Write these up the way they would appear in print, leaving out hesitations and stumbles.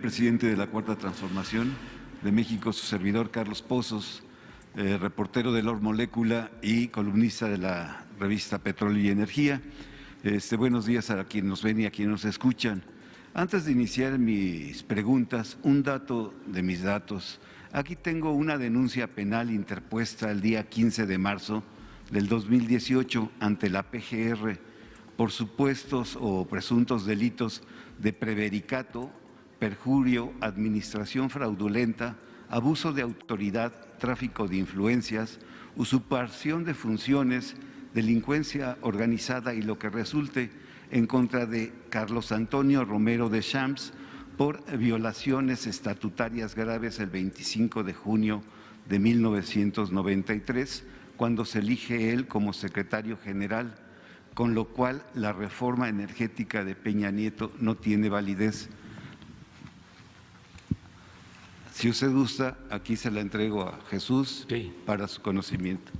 presidente de la Cuarta Transformación de México, su servidor Carlos Pozos, reportero de Lord Molécula y columnista de la revista Petróleo y Energía. Buenos días a quienes nos ven y a quienes nos escuchan. Antes de iniciar mis preguntas, un dato de mis datos. Aquí tengo una denuncia penal interpuesta el día 15 de marzo del 2018 ante la PGR por supuestos o presuntos delitos de prevaricato, perjurio, administración fraudulenta, abuso de autoridad, tráfico de influencias, usurpación de funciones, delincuencia organizada y lo que resulte en contra de Carlos Antonio Romero de Champs por violaciones estatutarias graves el 25 de junio de 1993, cuando se elige él como secretario general, con lo cual la reforma energética de Peña Nieto no tiene validez. Si usted gusta, aquí se la entrego a Jesús para su conocimiento.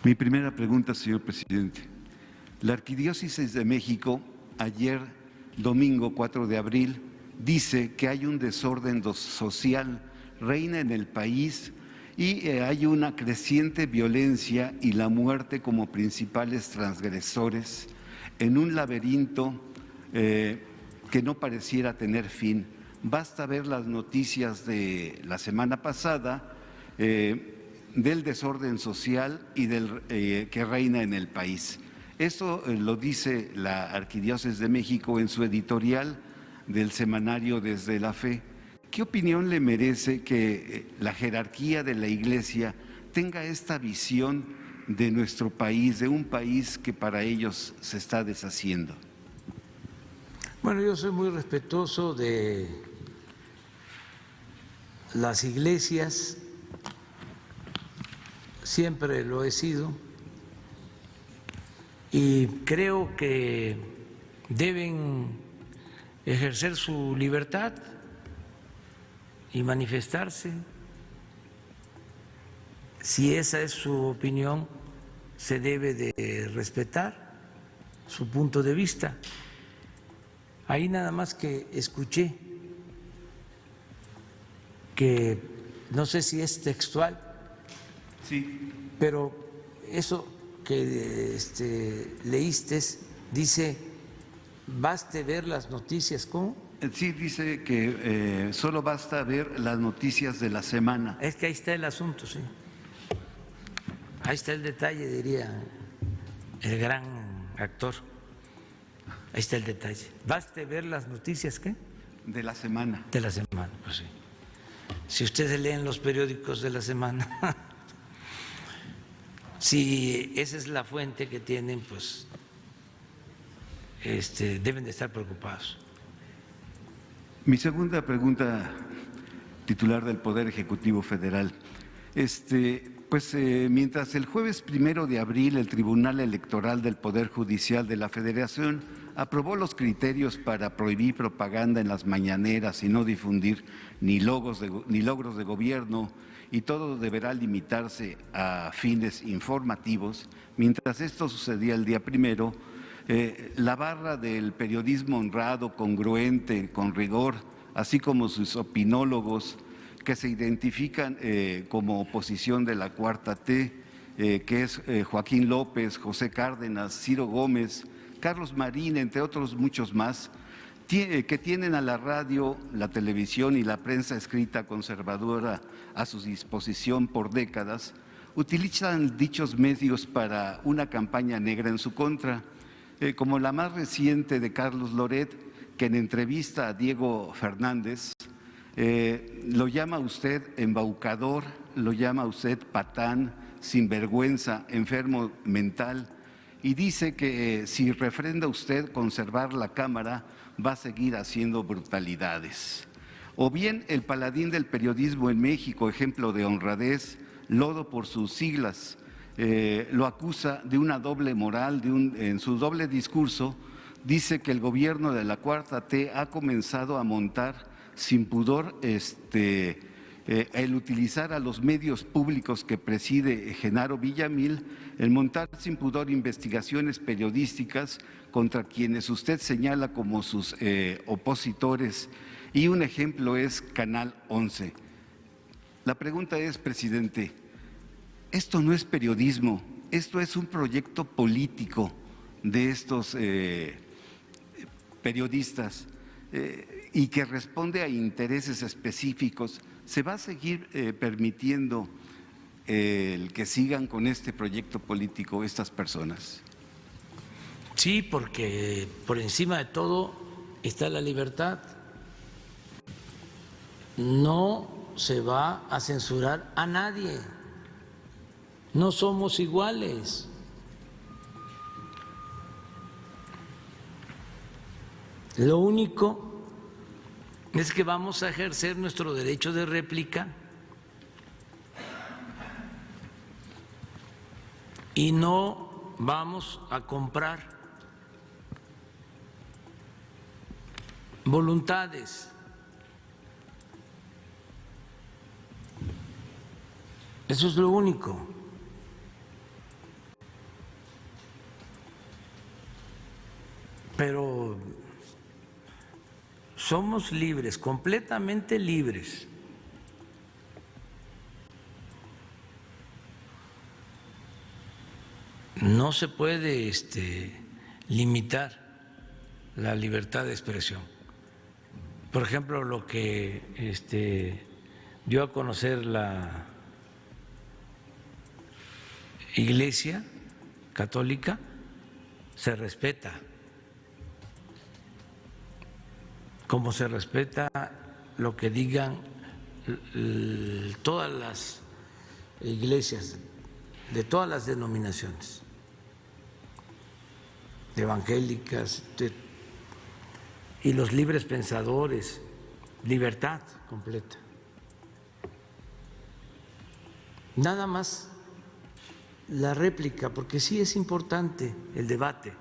Mi primera pregunta, señor presidente. La Arquidiócesis de México, ayer, domingo 4 de abril, dice que hay un desorden social, reina en el país y hay una creciente violencia y la muerte como principales transgresores en un laberinto que no pareciera tener fin. Basta ver las noticias de la semana pasada del desorden social y del que reina en el país. Esto lo dice la Arquidiócesis de México en su editorial del semanario Desde la Fe. ¿Qué opinión le merece que la jerarquía de la Iglesia tenga esta visión de nuestro país, de un país que para ellos se está deshaciendo? Bueno, yo soy muy respetuoso de las iglesias, siempre lo he sido, y creo que deben ejercer su libertad y manifestarse. Si esa es su opinión, se debe de respetar su punto de vista. Ahí nada más que escuché que no sé si es textual, sí, pero eso que leíste dice, baste ver las noticias, ¿cómo? Sí, dice que solo basta ver las noticias de la semana. Es que ahí está el asunto, sí. Ahí está el detalle, diría el gran actor. Ahí está el detalle. Baste ver las noticias, ¿qué? De la semana. De la semana, pues sí. Si ustedes leen los periódicos de la semana, si esa es la fuente que tienen, pues deben de estar preocupados. Mi segunda pregunta, titular del Poder Ejecutivo Federal. Mientras el jueves 1 de abril el Tribunal Electoral del Poder Judicial de la Federación aprobó los criterios para prohibir propaganda en las mañaneras y no difundir ni logros de gobierno, y todo deberá limitarse a fines informativos. Mientras esto sucedía el día 1, la barra del periodismo honrado, congruente, con rigor, así como sus opinólogos que se identifican como oposición de la Cuarta T, que es Joaquín López, José Cárdenas, Ciro Gómez, Carlos Marín, entre otros muchos más, que tienen a la radio, la televisión y la prensa escrita conservadora a su disposición por décadas, utilizan dichos medios para una campaña negra en su contra, como la más reciente de Carlos Loret, que en entrevista a Diego Fernández lo llama usted embaucador, lo llama usted patán, sinvergüenza, enfermo mental, y dice que si refrenda usted conservar la Cámara, va a seguir haciendo brutalidades. O bien el paladín del periodismo en México, ejemplo de honradez, lodo por sus siglas, lo acusa de una doble moral, en su doble discurso dice que el gobierno de la Cuarta T ha comenzado a montar sin pudor el utilizar a los medios públicos que preside Genaro Villamil, el montar sin pudor investigaciones periodísticas contra quienes usted señala como sus opositores, y un ejemplo es Canal 11. La pregunta es, presidente, esto no es periodismo, esto es un proyecto político de estos periodistas y que responde a intereses específicos. ¿Se va a seguir permitiendo el que sigan con este proyecto político estas personas? Sí, porque por encima de todo está la libertad. No se va a censurar a nadie. No somos iguales. Lo único es que vamos a ejercer nuestro derecho de réplica y no vamos a comprar voluntades. Eso es lo único. Pero somos libres, completamente libres. No se puede limitar la libertad de expresión. Por ejemplo, lo que dio a conocer la Iglesia Católica se respeta, como se respeta lo que digan todas las iglesias de todas las denominaciones evangélicas y los libres pensadores, libertad completa. Nada más la réplica, porque sí es importante el debate.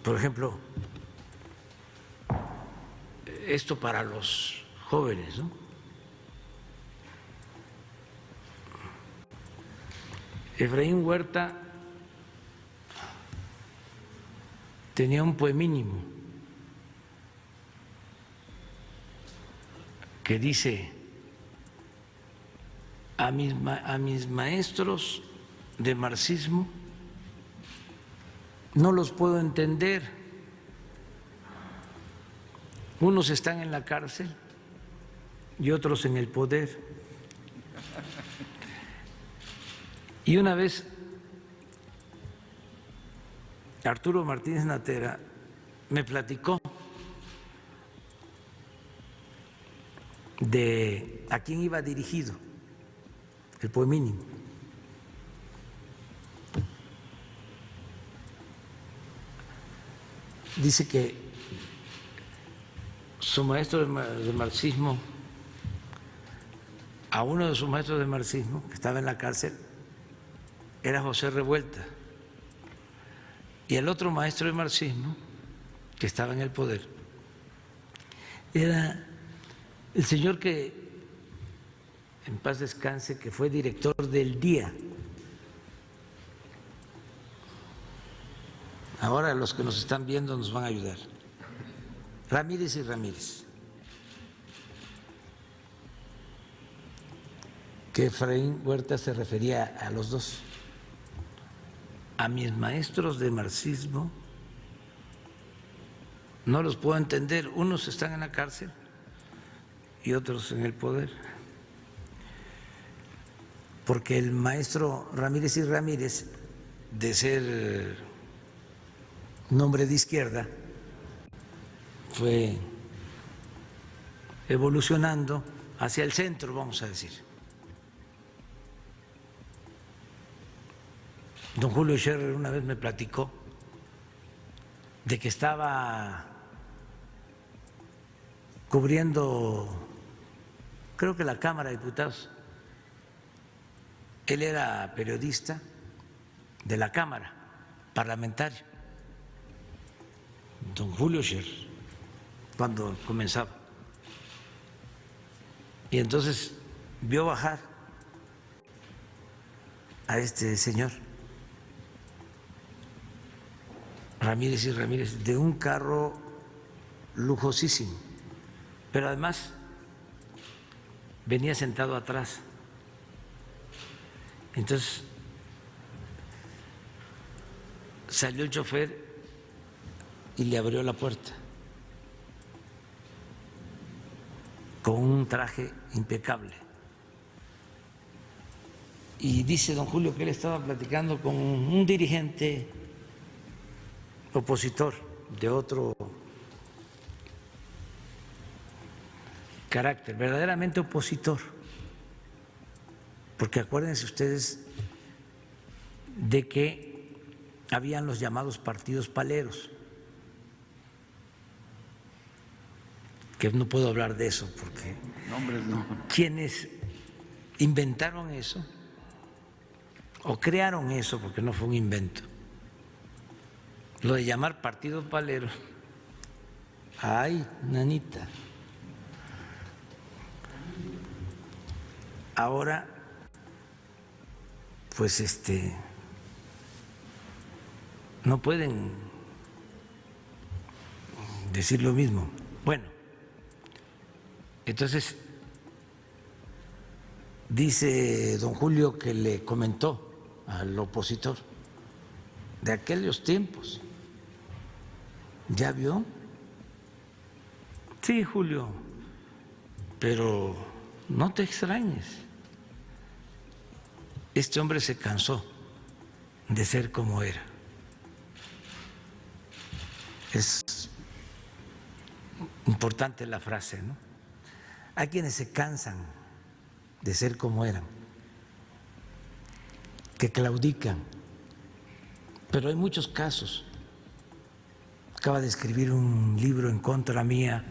Por ejemplo, esto para los jóvenes, ¿no? Efraín Huerta tenía un poemínimo que dice: a mis maestros de marxismo no los puedo entender. Unos están en la cárcel y otros en el poder. Y una vez Arturo Martínez Natera me platicó de a quién iba dirigido el poemínimo. Dice que su maestro de marxismo, a uno de sus maestros de marxismo que estaba en la cárcel, era José Revuelta, y el otro maestro de marxismo que estaba en el poder era el señor que, en paz descanse, que fue director del Día. Ahora los que nos están viendo nos van a ayudar. Ramírez y Ramírez. Que Efraín Huerta se refería a los dos. A mis maestros de marxismo no los puedo entender. Unos están en la cárcel y otros en el poder. Porque el maestro Ramírez y Ramírez, de ser nombre de izquierda, fue evolucionando hacia el centro, vamos a decir. Don Julio Scherer una vez me platicó de que estaba cubriendo, creo que la Cámara de Diputados. Él era periodista de la Cámara Parlamentaria, don Julio Scherer, cuando comenzaba. Y entonces vio bajar a este señor Ramírez y Ramírez de un carro lujosísimo, pero además venía sentado atrás. Entonces salió el chofer y le abrió la puerta con un traje impecable. Y dice don Julio que él estaba platicando con un dirigente opositor de otro carácter, verdaderamente opositor, porque acuérdense ustedes de que habían los llamados partidos paleros, que no puedo hablar de eso porque quienes inventaron eso o crearon eso, porque no fue un invento, lo de llamar partidos paleros, ay, nanita, ahora pues no pueden decir lo mismo. Bueno, entonces dice don Julio que le comentó al opositor de aquellos tiempos. ¿Ya vio? Sí, Julio, pero no te extrañes. Este hombre se cansó de ser como era. Es importante la frase, ¿no? Hay quienes se cansan de ser como eran, que claudican, pero hay muchos casos. Acaba de escribir un libro en contra mía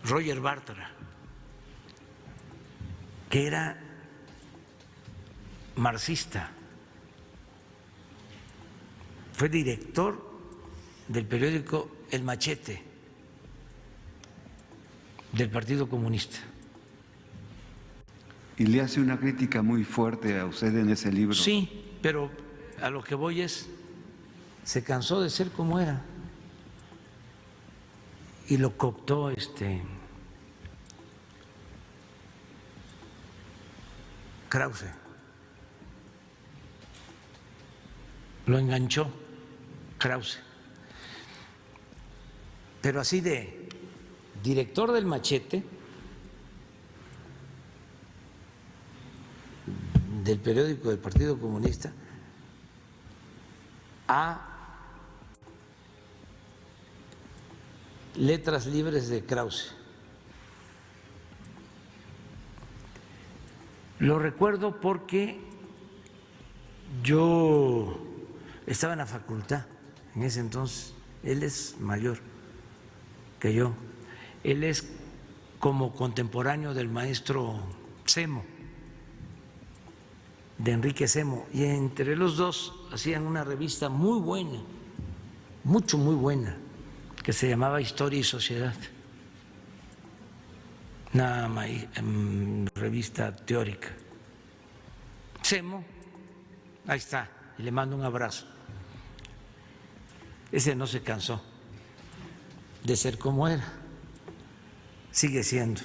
Roger Bartra, que era marxista, fue director del periódico El Machete del Partido Comunista. Y le hace una crítica muy fuerte a usted en ese libro. Sí, pero a lo que voy es, se cansó de ser como era y lo cooptó Krause, lo enganchó Krause, pero así de director del Machete, del periódico del Partido Comunista, a Letras Libres de Krause. Lo recuerdo porque yo estaba en la facultad en ese entonces. Él es mayor que yo. Él es como contemporáneo del maestro Semo, de Enrique Semo, y entre los dos hacían una revista muy buena, muy buena, que se llamaba Historia y Sociedad, una revista teórica. Semo, ahí está, y le mando un abrazo. Ese no se cansó de ser como era, sigue siendo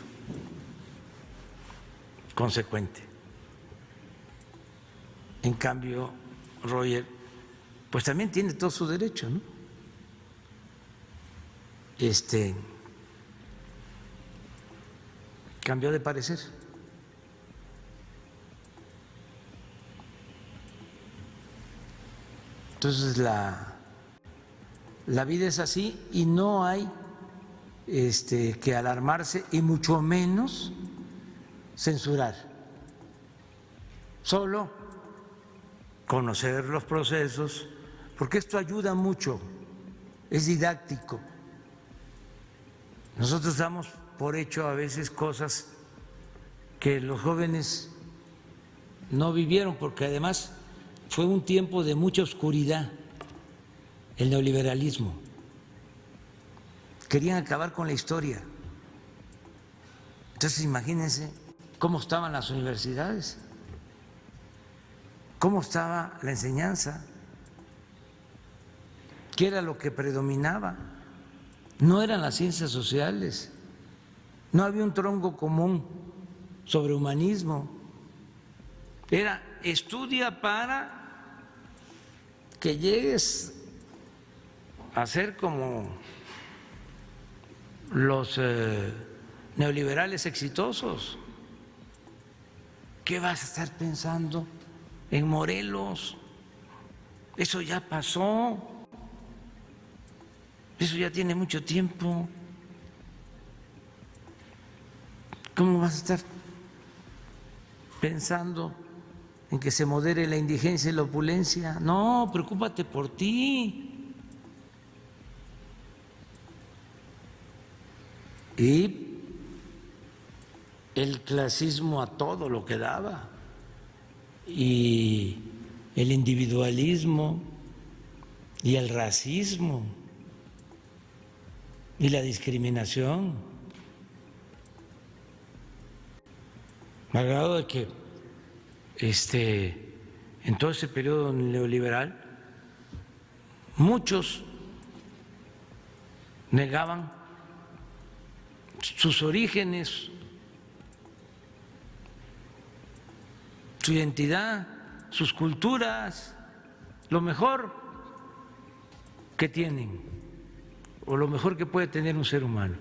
consecuente. En cambio, Roger, pues también tiene todo su derecho, ¿no? Cambió de parecer. Entonces la vida es así y no hay que alarmarse y mucho menos censurar. Solo conocer los procesos, porque esto ayuda mucho, es didáctico. Nosotros damos por hecho a veces cosas que los jóvenes no vivieron, porque además fue un tiempo de mucha oscuridad, el neoliberalismo. Querían acabar con la historia. Entonces imagínense cómo estaban las universidades, cómo estaba la enseñanza, qué era lo que predominaba. No eran las ciencias sociales, no había un tronco común sobre humanismo, era estudia para que llegues a ser como los neoliberales exitosos. ¿Qué vas a estar pensando en Morelos? Eso ya pasó, eso ya tiene mucho tiempo. ¿Cómo vas a estar pensando en que se modere la indigencia y la opulencia? No, preocúpate por ti. Y el clasismo a todo lo que daba, y el individualismo, y el racismo, y la discriminación, al grado de que en todo ese periodo neoliberal muchos negaban sus orígenes, su identidad, sus culturas, lo mejor que tienen o lo mejor que puede tener un ser humano.